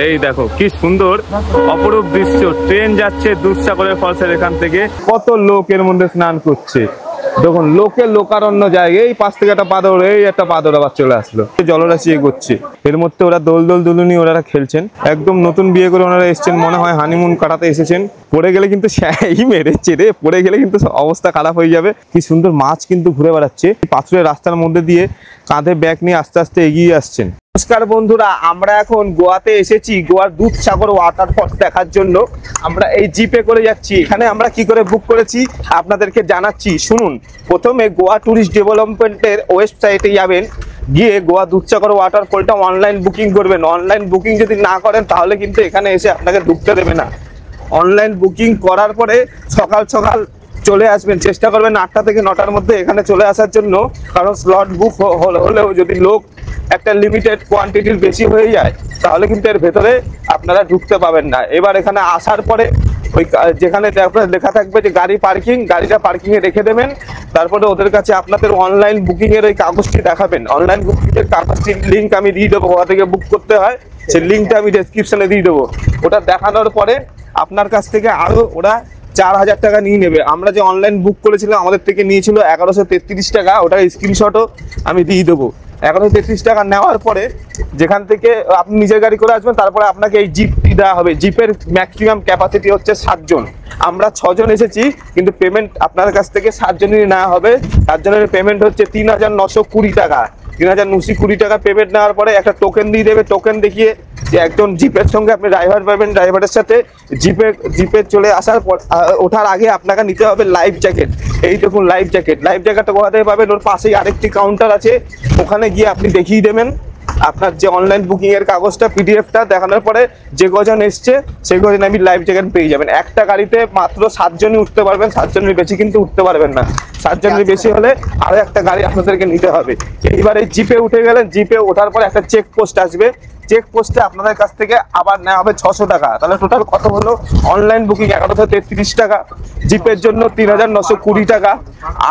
এই দেখো কি সুন্দর অপরূপ দৃশ্য, ট্রেন যাচ্ছে দুধসাগরের ফলসের এখান থেকে, কত লোক এর মধ্যে স্নান করছে। দেখুন লোকের লোকারণ্য জায়গায় এই পাশ থেকে একটা পাথর, এই একটা পাথর আবার চলে আসলো, জলরাশি এগোচ্ছে। এর মধ্যে ওরা দোল দুলুনি ওনারা খেলছেন, একদম নতুন বিয়ে করে ওনারা এসছেন, মনে হয় হানিমুন কাটাতে এসেছেন। পড়ে গেলে কিন্তু সেই মেরেছে রে, পড়ে গেলে কিন্তু অবস্থা খারাপ হয়ে যাবে। কি সুন্দর মাছ কিন্তু ঘুরে বেড়াচ্ছে পাথরের রাস্তার মধ্যে দিয়ে, কাঁধে ব্যাগ নিয়ে আস্তে আস্তে এগিয়ে আসছেন। নমস্কার বন্ধুরা, আমরা এখন গোয়াতে এসেছি, গোয়ার দুধসাগর ওয়াটারফলস দেখার জন্য। আমরা এই জিপে করে যাচ্ছি। এখানে আমরা কি করে বুক করেছি আপনাদেরকে জানাচ্ছি, শুনুন। প্রথমে গোয়া ট্যুরিস্ট ডেভেলপমেন্টের ওয়েবসাইটে যাবেন, গিয়ে গোয়া দুধসাগর ওয়াটারফলটা অনলাইন বুকিং করবেন। অনলাইন বুকিং যদি না করেন তাহলে কিন্তু এখানে এসে আপনাকে ঢুকতে দেবে না। অনলাইন বুকিং করার পরে সকাল সকাল চলে আসবেন, চেষ্টা করবেন 8টা থেকে 9টার মধ্যে এখানে চলে আসার জন্য, কারণ স্লট বুক হলেও যদি লোক একটা লিমিটেড কোয়ান্টিটির বেশি হয়ে যায় তাহলে কিন্তু এর ভেতরে আপনারা ঢুকতে পাবেন না। এবার এখানে আসার পরে ওই যেখানে লেখা থাকবে যে গাড়ি পার্কিং, গাড়িটা পার্কিংয়ে রেখে দেবেন। তারপরে ওদের কাছে আপনাদের অনলাইন বুকিংয়ের ওই কাগজটি দেখাবেন। অনলাইন বুকিংয়ের কাগজটির লিঙ্ক আমি দিয়ে দেবো, ওখান থেকে বুক করতে হয়, সেই লিঙ্কটা আমি ডেসক্রিপশনে দিয়ে দেবো। ওটা দেখানোর পরে আপনার কাছ থেকে আরও ওরা 4000 টাকা নিয়ে নেবে। আমরা যে অনলাইন বুক করেছিলাম আমাদের থেকে নিয়েছিল 1133 টাকা, ওটার স্ক্রিনশটও আমি দিয়ে দেবো। 1133 টাকা নেওয়ার পরে যেখান থেকে আপনি নিজের গাড়ি করে আসবেন, তারপরে আপনাকে এই জিপটি দেওয়া হবে। জিপের ম্যাক্সিমাম ক্যাপাসিটি হচ্ছে 7 জন, আমরা 6 জন এসেছি, কিন্তু পেমেন্ট আপনার কাছ থেকে 7 জনেরই নেওয়া হবে। 7 জনের পেমেন্ট হচ্ছে 3920 টাকা। 3920 টাকা পেমেন্ট নেওয়ার পরে একটা টোকেন দিয়ে দেবে। টোকেন দেখিয়ে যে একজন জিপের সঙ্গে আপনি ড্রাইভার পাবেন, ড্রাইভারের সাথে জিপে চলে আসার পর ওঠার আগে আপনাকে নিতে হবে লাইফ জ্যাকেট। এই দেখুন লাইফ জ্যাকেটটা কোথা থেকে পাবেন, ওর পাশেই আরেকটি কাউন্টার আছে, ওখানে গিয়ে আপনি দেখিয়ে দেবেন আপনার যে অনলাইন বুকিং এর কাগজটা, পিডিএফটা দেখানোর পরে যে কজন এসছে সেই কজন আমি লাইফ জ্যাকেট পেয়ে যাবেন। একটা গাড়িতে মাত্র 7 জনই উঠতে পারবেন, 7 জনের বেশি কিন্তু উঠতে পারবেন না। 7 জনের বেশি হলে আরো একটা গাড়ি আপনাদেরকে নিতে হবে। এইবার এই জিপে উঠে গেলেন, জিপে ওঠার পরে একটা চেক পোস্ট আসবে, চেক পোস্টে আপনাদের কাছ থেকে আবার নেওয়া হবে 600 টাকা। তাহলে টোটাল কত হলো, অনলাইন বুকিং 1133 টাকা, জিপের জন্য 3920 টাকা,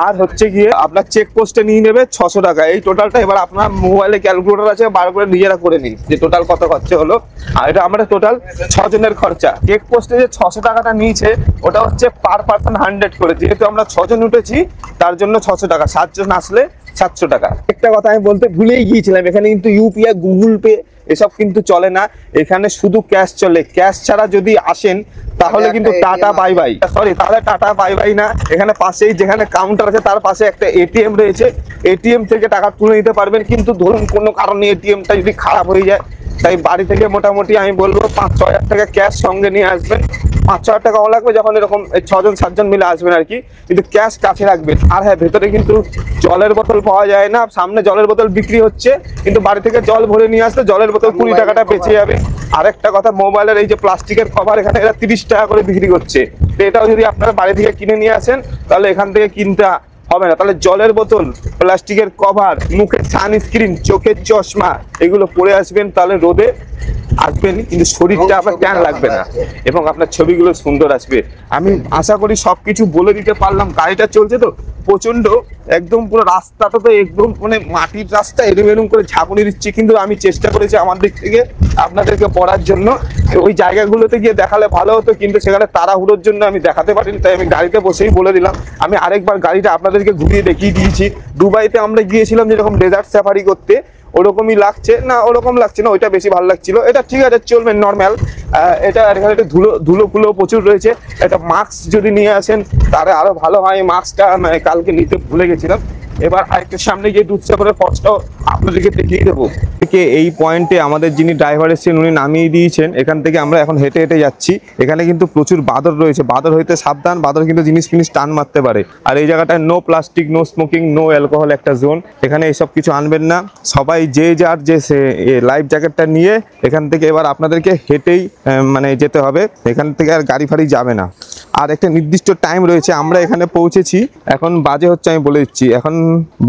আর হচ্ছে গিয়ে আপনার চেক পোস্টে নিয়ে নেবে 600 টাকা। এই টোটালটা এবার আপনার মোবাইলে ক্যালকুলেটর আছে, বার করে নিজেরা করে নিন যে টোটাল কত খরচা হলো। আর এটা আমাদের টোটাল 6 জনের খরচা। চেক পোস্টে যে 600 টাকাটা নিয়েছে ওটা হচ্ছে পার পারসন 100 করে, যেহেতু আমরা 6 জন উঠেছি তার জন্য 600 টাকা, 7 জন আসলে 700 টাকা। একটা কথা আমি বলতে ভুলেই গিয়েছিলাম, এখানে কিন্তু ইউপিআই, গুগল পে এসব কিন্তু চলে না, এখানে শুধু ক্যাশ চলে। ক্যাশ ছাড়া যদি আসেন তাহলে কিন্তু টাটা বাই বাই, সরি তাহলে টাটা বাই বাই না। এখানে পাশেই যেখানে কাউন্টার আছে তার পাশে একটা এটিএম রয়েছে, এটিএম থেকে টাকা তুলে নিতে পারবেন। কিন্তু ধরুন কোনো কারণে এটিএমটা যদি খারাপ হয়ে যায়, তাই বাড়ি থেকে মোটামুটি আমি বলবো 5-6 হাজার টাকা ক্যাশ সঙ্গে নিয়ে আসবেন। 5-6 হাজার টাকা লাগবে যখন এরকম 6 জন 7 জন মিলে আসবেন আর কি, কিন্তু ক্যাশ কাছে রাখবেন। আর হ্যাঁ, ভেতরে কিন্তু জলের বোতল পাওয়া যায় না, সামনে জলের বোতল বিক্রি হচ্ছে, কিন্তু বাড়ি থেকে জল ভরে নিয়ে আসলে জলের বোতল 20 টাকাটা বেঁচে যাবে। আরেকটা কথা, মোবাইলের এই যে প্লাস্টিকের কভার এখানে এরা 30 টাকা করে বিক্রি করছে, তো এটাও যদি আপনারা বাড়ি থেকে কিনে নিয়ে আসেন তাহলে এখান থেকে কিনতে হবে না। তাহলে জলের বোতল, প্লাস্টিকের কভার, মুখের সানস্ক্রিন, চোখের চশমা এগুলো পরে আসবেন, তাহলে রোদে আসবেন কিন্তু শরীরটা আপনার ট্যান লাগবে না এবং আপনার ছবিগুলো সুন্দর আসবে। আমি আশা করি সবকিছু বলে দিতে পারলাম। গাড়িটা চলছে তো প্রচন্ড, একদম পুরো রাস্তাটা তো একদম মানে মাটির রাস্তা, এরম করে ঝাঁকুনি দিচ্ছি, কিন্তু আমি চেষ্টা করেছি আমার দিক থেকে আপনাদেরকে পড়ার জন্য। ওই জায়গাগুলোতে গিয়ে দেখালে ভালো হতো, কিন্তু সেখানে তাড়াহুড়োর জন্য আমি দেখাতে পারিনি, তাই আমি গাড়িতে বসেই বলে দিলাম। আমি আরেকবার গাড়িটা আপনাদেরকে ঘুরিয়ে দেখিয়ে দিয়েছি। দুবাইতে আমরা গিয়েছিলাম যেরকম ডেজার্ট সাফারি করতে, ওরকমই লাগছে না, ওরকম লাগছে না, ওইটা বেশি ভালো লাগছিল। এটা ঠিক আছে, চলবে নর্মাল। এটা এখানে একটু ধুলো প্রচুর রয়েছে। একটা মাস্ক যদি নিয়ে আসেন তাহলে আরো ভালো হয়। মাস্কটা কালকে নিতে ভুলে গেছিলাম। এবার আরেকটু সামনে গিয়ে দুধসাগরের ফলসটাও আপনাদেরকে দেখিয়ে দেবো। এই পয়েন্টে আমাদের যিনি ড্রাইভার এসেছেন উনি নামিয়ে দিয়েছেন। এখান থেকে আমরা এখন হেঁটে হেঁটে যাচ্ছি। এখানে কিন্তু প্রচুর বাদর রয়েছে, বাদর হইতে সাবধান, বাদর কিন্তু জিনিস ফিনিস টান মারতে পারে। আর এই জায়গাটায় no plastic, no smoking, no alcohol একটা জোন। এখানে এইসব কিছু আনবেন না। সবাই যে যার যে লাইফ জ্যাকেটটা নিয়ে এখান থেকে এবার আপনাদেরকে হেঁটেই মানে যেতে হবে, এখান থেকে আর গাড়ি ফাড়ি যাবে না। আর একটা নির্দিষ্ট টাইম রয়েছে। আমরা এখানে পৌঁছেছি, এখন বাজে হচ্ছে, আমি বলে দিচ্ছি, এখন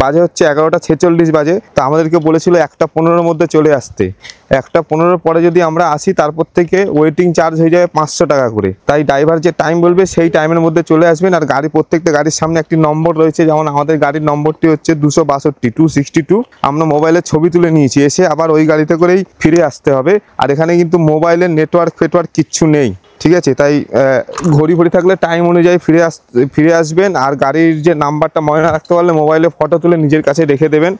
বাজে হচ্ছে 11:46 বাজে। তো আমাদেরকে বলেছিল 1:15-র মধ্যে চলে আসতে। 1:15 পরে যদি আমরা আসি, তারপর থেকে ওয়েটিং চার্জ হয়ে যাবে 500 টাকা করে। তাই ড্রাইভার যে টাইম বলবে সেই টাইমের মধ্যে চলে আসবেন। আর প্রত্যেকটা গাড়ির সামনে একটি নম্বর রয়েছে, যেমন আমাদের গাড়ির নম্বরটি হচ্ছে 262 আমরা মোবাইলের ছবি তুলে নিয়েছি। এসে আবার ওই গাড়িতে করেই ফিরে আসতে হবে। আর এখানে কিন্তু মোবাইলের নেটওয়ার্ক কিচ্ছু নেই, ঠিক আছে? তাই ঘড়ি থাকলে টাইম অনুযায়ী ফিরে আসবেন। আর গাড়ির যে নাম্বারটা মনে না রাখতে পারলে মোবাইলে ফটো তুলে নিজের কাছে রেখে দেবেন।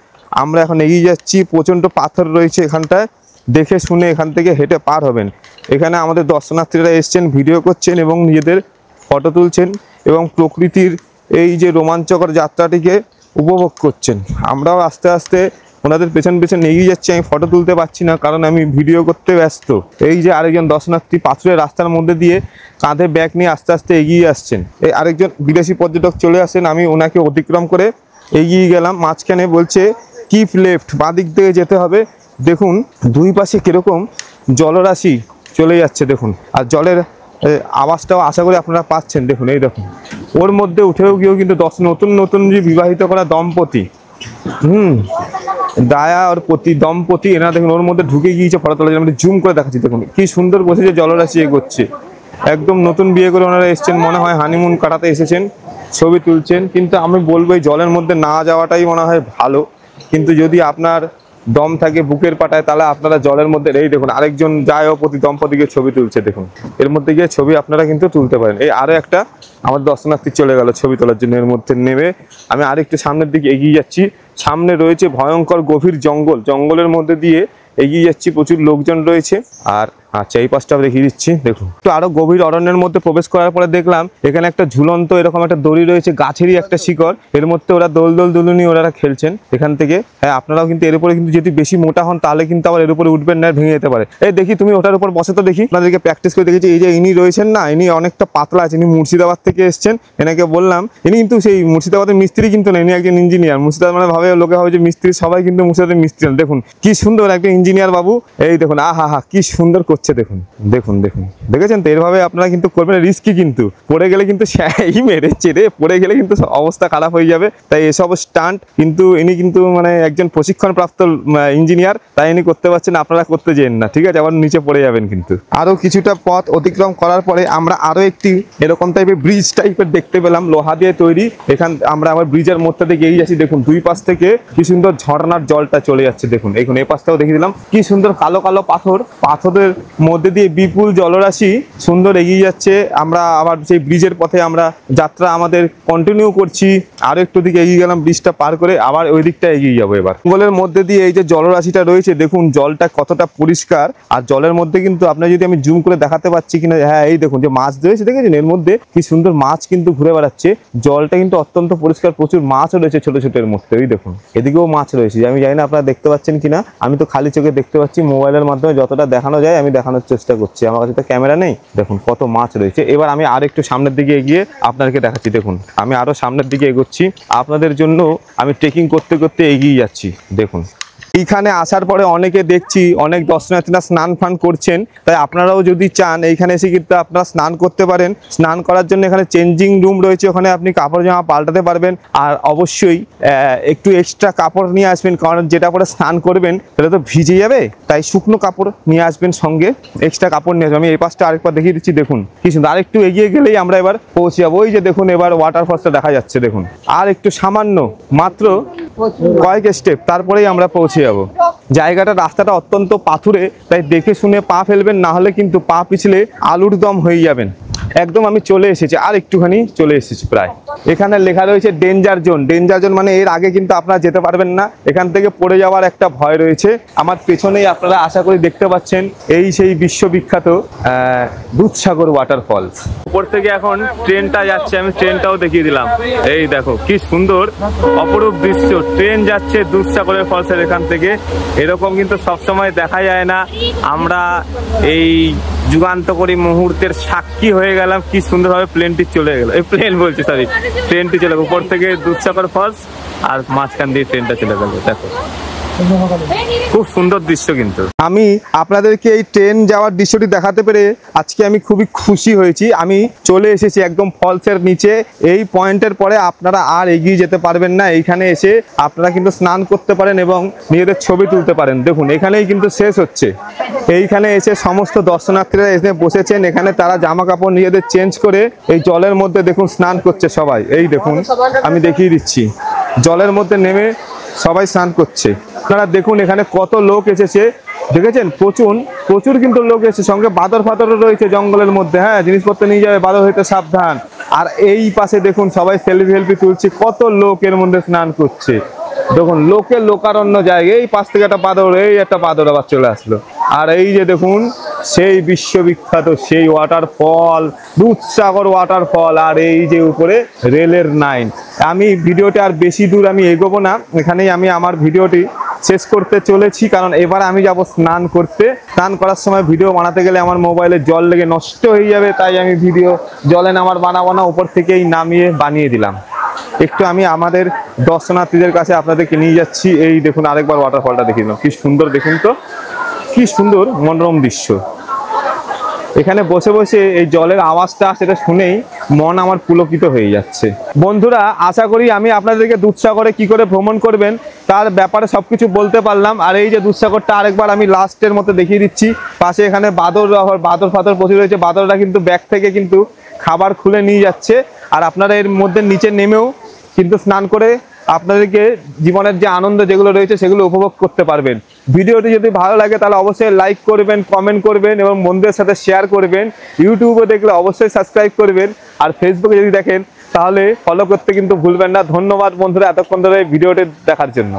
আমরা এখন এগিয়ে যাচ্ছি, প্রচণ্ড পাথর রয়েছে এখানটায়, দেখে শুনে এখান থেকে হেঁটে পার হবেন। এখানে আমাদের দর্শনার্থীরা এসছেন, ভিডিও করছেন এবং নিজেদের ফটো তুলছেন এবং প্রকৃতির এই যে রোমাঞ্চকর যাত্রাটিকে উপভোগ করছেন। আমরাও আস্তে আস্তে ওনাদের পেছন এগিয়ে যাচ্ছি। আমি ফটো তুলতে পারছি না, কারণ আমি ভিডিও করতে ব্যস্ত। এই যে আরেকজন দর্শনার্থী পাথরের রাস্তার মধ্যে দিয়ে কাঁধে ব্যাগ নিয়ে আস্তে আস্তে এগিয়ে আসছেন। এই আরেকজন বিদেশি পর্যটক চলে আসেন, আমি ওনাকে অতিক্রম করে এগিয়ে গেলাম। মাঝখানে বলছে কিপ লেফট, বাঁ দিক থেকে যেতে হবে। দেখুন দুই পাশে কীরকম জলরাশি চলে যাচ্ছে দেখুন। আর জলের আওয়াজটাও আশা করি আপনারা পাচ্ছেন। দেখুন, এই দেখুন, ওর মধ্যে উঠেও গিয়েও কিন্তু নতুন যে বিবাহিত করা দম্পতি, দায়া আর পতি দম্পতি, এনারা দেখুন ওর মধ্যে ঢুকে গিয়েছে ফটো তোলার জন্য। আমি জুম করে দেখাচ্ছি, দেখুন কি সুন্দর বসেছে, জলরাশি এগোচ্ছে। একদম নতুন বিয়ে করে ওনারা এসেছেন, মনে হয় হানিমুন কাটাতে এসেছেন, ছবি তুলছেন। কিন্তু আমি বলবো এই জলের মধ্যে না যাওয়াটাই মনে হয় ভালো। কিন্তু যদি আপনার দম থাকে বুকের পাটায়, তাহলে আপনারা জলের মধ্যে, এই দেখুন আরেকজন যায় ও প্রতি দম্পতিকে ছবি তুলছে। দেখুন এর মধ্যে গিয়ে ছবি আপনারা কিন্তু তুলতে পারেন। এই আরও একটা আমার দর্শনার্থী চলে গেল ছবি তোলার জন্য। এর মধ্যে নেমে আমি আরেকটু সামনের দিকে এগিয়ে যাচ্ছি। সামনে রয়েছে ভয়ঙ্কর গভীর জঙ্গলের মধ্যে দিয়ে এগিয়ে যাচ্ছি, প্রচুর লোকজন রয়েছে। আর আচ্ছা, এই পাশটা দেখিয়ে দিচ্ছি। দেখুন তো আরো গভীর অরণ্যের মধ্যে প্রবেশ করার পরে দেখলাম এখানে একটা ঝুলন্ত এরকম একটা দড়ি রয়েছে, গাছেরই একটা শিকড়, এর মধ্যে ওরা দোল দুলুনি ওরা খেলছেন এখান থেকে। হ্যাঁ, আপনারাও কিন্তু এর উপরে কিন্তু যদি বেশি মোটা হন তাহলে কিন্তু আবার এর উপরে উঠবেন না, ভেঙে যেতে পারে। এই দেখি তুমি ওটার উপর বসে তো দেখি। আপনাদেরকে প্র্যাকটিস করে দেখেছি। এই যে ইনি রয়েছেন না, ইনি অনেকটা পাতলা আছে, ইনি মুর্শিদাবাদ থেকে এসছেন। এনাকে বললাম, ইনি কিন্তু সেই মুর্শিদাবাদের মিস্ত্রি কিন্তু না, ইনি একজন ইঞ্জিনিয়ার। মুর্শিদাবাদ মানে ভাবে লোকে ভাবে যে মিস্ত্রি, সবাই কিন্তু মুর্শিদাবাদের মিস্ত্রি না। দেখুন কি সুন্দর একজন ইঞ্জিনিয়ার বাবু, এই দেখুন আহা কি সুন্দর করছে। দেখুন দেখেছেন তো? এরভাবে আপনারা কিন্তু করবেন, রিস্কি কিন্তু, পড়ে গেলে কিন্তু সেই মেরেছে রে, পড়ে গেলে কিন্তু অবস্থা খারাপ হয়ে যাবে। তাই এসব স্টান্ট কিন্তু ইনি কিন্তু মানে একজন প্রশিক্ষণপ্রাপ্ত ইঞ্জিনিয়ার, তাই ইনি করতে পারছেন, আপনারা করতে যেন না, ঠিক আছে? আবার নিচে পড়ে যাবেন কিন্তু। আরো কিছুটা পথ অতিক্রম করার পরে আমরা আরো একটি এরকম টাইপের ব্রিজ টাইপের দেখতে পেলাম, লোহা দিয়ে তৈরি। এখান আমরা আবার ব্রিজের মধ্যে দিয়ে এগিয়ে যাচ্ছি। দেখুন দুই পাশ থেকে কি সুন্দর ঝর্ণার জলটা চলে যাচ্ছে। দেখুন এখন এই পাশটাও দেখিয়ে দিলাম, কি সুন্দর কালো পাথরের মধ্যে দিয়ে বিপুল জলরাশি সুন্দর এগিয়ে যাচ্ছে। আমরা আবার সেই ব্রিজের পথে আমরা যাত্রা আমাদের কন্টিনিউ করছি। আরো একটু দিকে এগিয়ে গেলাম, ব্রিজটা পার করে আবার ওই দিকটা এগিয়ে যাবো। এবার জঙ্গলের মধ্যে দিয়ে এই যে জলরাশিটা রয়েছে, দেখুন জলটা কতটা পরিষ্কার। আর জলের মধ্যে কিন্তু আপনার যদি আমি জুম করে দেখাতে পাচ্ছি কিনা, হ্যাঁ এই দেখুন যে মাছ রয়েছে, দেখেছেন? এর মধ্যে কি সুন্দর মাছ কিন্তু ঘুরে বেড়াচ্ছে। জলটা কিন্তু অত্যন্ত পরিষ্কার, প্রচুর মাছও রয়েছে ছোট এর মধ্যে। ওই দেখুন এদিকেও মাছ রয়েছে, আমি জানি না আপনারা দেখতে পাচ্ছেন কিনা। আমি তো খালি চোখে দেখতে পাচ্ছি, মোবাইলের মাধ্যমে যতটা দেখানো যায় আমি দেখানোর চেষ্টা করছি। আমার কাছে তো ক্যামেরা নেই। দেখুন কত মাছ রয়েছে। এবার আমি আর একটু সামনের দিকে এগিয়ে আপনাদেরকে দেখাচ্ছি। দেখুন আমি আরো সামনের দিকে এগোচ্ছি, আপনাদের জন্য আমি ট্রেকিং করতে করতে এগিয়ে যাচ্ছি। দেখুন এইখানে আসার পরে অনেকে দেখছি অনেক দর্শনার্থীরা স্নান ফান করছেন। তাই আপনারাও যদি চান এইখানে এসে কিন্তু আপনারা স্নান করতে পারেন। স্নান করার জন্য এখানে চেঞ্জিং রুম রয়েছে, ওখানে আপনি কাপড় জামা পাল্টাতে পারবেন। আর অবশ্যই একটু এক্সট্রা কাপড় নিয়ে আসবেন, কারণ যেটা পরে স্নান করবেন সেটা তো ভিজে যাবে। তাই শুকনো কাপড় নিয়ে আসবেন, সঙ্গে এক্সট্রা কাপড় নিয়ে আসবেন। আমি এই পাশটা আরেকবার দেখিয়ে দিচ্ছি। দেখুন কি সুন্দর। আরেকটু এগিয়ে গেলেই আমরা এবার পৌঁছে যাবো। ওই যে দেখুন এবার ওয়াটারফলসটা দেখা যাচ্ছে। দেখুন আর একটু সামান্য মাত্র কয়েক স্টেপ, তারপরেই আমরা পৌঁছে যাবো। জায়গাটা, রাস্তাটা অত্যন্ত পাথুরে, তাই দেখে শুনে পা ফেলবেন, না হলে কিন্তু পা পিছলে আলুর দম হয়ে যাবেন। একদম আমি চলে এসেছি, আর একটুখানি চলে এসেছি প্রায়। এখানে লেখা রয়েছে ডেঞ্জার জোন। ডেঞ্জার জোন মানে এর আগে কিন্তু আপনারা যেতে পারবেন না, এখান থেকে পড়ে যাওয়ার একটা ভয় রয়েছে। আমার পেছনেই আপনারা আশা করি দেখতে পাচ্ছেন এই সেই বিশ্ববিখ্যাত দুধসাগর ওয়াটারফলস। উপর থেকে এখন ট্রেনটা যাচ্ছে, আমি ট্রেনটাও দেখিয়ে দিলাম। এই দেখো কি সুন্দর অপরূপ দৃশ্য, ট্রেন যাচ্ছে দুধসাগরের ফলসের এখান থেকে। এরকম কিন্তু সবসময় দেখা যায় না। আমরা এই যুগান্তকারী মুহূর্তের সাক্ষী হয়ে গেলাম। কি সুন্দরভাবে প্লেনটি চলে গেল, এই প্লেন বলছি সরি, ট্রেনটি চলে গেল। উপর থেকে দুধসাগর ফলস আর মাঝখান দিয়ে ট্রেনটা চলে গেল। দেখো খুব সুন্দর দৃশ্য। কিন্তু আমি আপনাদেরকে এই ট্রেন যাওয়ার দৃশ্যটি দেখাতে পেরে আজকে আমি খুবই খুশি হয়েছি। আমি চলে এসেছি একদম ফলসের নিচে। এই পয়েন্টের পরে আপনারা আর এগিয়ে যেতে পারবেন না। এইখানে এসে আপনারা কিন্তু স্নান করতে পারেন এবং নিজেদের ছবি তুলতে পারেন। দেখুন এখানেই কিন্তু শেষ হচ্ছে। এইখানে এসে সমস্ত দর্শনার্থীরা এসে বসেছেন। এখানে তারা জামা কাপড় নিজেদের চেঞ্জ করে এই জলের মধ্যে দেখুন স্নান করছে সবাই। এই দেখুন আমি দেখিয়ে দিচ্ছি, জলের মধ্যে নেমে সবাই স্নান করছে। আপনারা দেখুন এখানে কত লোক এসেছে, দেখেছেন? প্রচুর কিন্তু লোক এসেছে। সঙ্গে বাদর ফাদরও রয়েছে জঙ্গলের মধ্যে। হ্যাঁ, জিনিসপত্র নিয়ে যাবে, বাদর হইতে সাবধান। আর এই পাশে দেখুন সবাই সেলফি তুলছে। কত লোক এর মধ্যে স্নান করছে। দেখুন লোকারণ্য জায়গায় এই পাশ থেকে একটা বাদর, এই একটা বাদর আবার চলে আসলো। আর এই যে দেখুন সেই বিশ্ববিখ্যাত সেই ওয়াটারফল, দুধসাগর ওয়াটারফল। আর এই যে উপরে রেলের লাইন। আমি ভিডিওটি আর বেশি দূর আমি এগোবো না, এখানেই আমি আমার ভিডিওটি শেষ করতে চলেছি। কারণ এবার আমি যাব স্নান করতে। স্নান করার সময় ভিডিও বানাতে গেলে আমার মোবাইলে জল লেগে নষ্ট হয়ে যাবে, তাই আমি ভিডিও জলে নামার বানাবো না, উপর থেকেই নামিয়ে বানিয়ে দিলাম। একটু আমি আমাদের দর্শনার্থীদের কাছে আপনাদেরকে নিয়ে যাচ্ছি। এই দেখুন আরেকবার ওয়াটারফলটা দেখিয়ে দিলাম। কি সুন্দর দেখুন তো, কি সুন্দর মনোরম দৃশ্য। এখানে বসে বসে এই জলের আওয়াজটা সেটা শুনেই মন আমার পুলকিত হয়ে যাচ্ছে। বন্ধুরা, আশা করি আমি আপনাদেরকে দুধসাগরে কি করে ভ্রমণ করবেন তার ব্যাপারে সবকিছু বলতে পারলাম। আর এই যে দুধসাগরটা আরেকবার আমি লাস্টের মধ্যে দেখিয়ে দিচ্ছি। পাশে এখানে বাদর ফাদর প্রচুর রয়েছে। বাদররা কিন্তু ব্যাগ থেকে কিন্তু খাবার খুলে নিয়ে যাচ্ছে। আর আপনারা এর মধ্যে নিচে নেমেও কিন্তু স্নান করে আপনাদেরকে জীবনের যে আনন্দ যেগুলো রয়েছে সেগুলো উপভোগ করতে পারবেন। ভিডিওটি যদি ভালো লাগে তাহলে অবশ্যই লাইক করবেন, কমেন্ট করবেন এবং বন্ধুদের সাথে শেয়ার করবেন। ইউটিউবে দেখলে অবশ্যই সাবস্ক্রাইব করবেন। আর ফেসবুকে যদি দেখেন তাহলে ফলো করতে কিন্তু ভুলবেন না। ধন্যবাদ বন্ধুরা এতক্ষণ ধরে ভিডিওটি দেখার জন্য।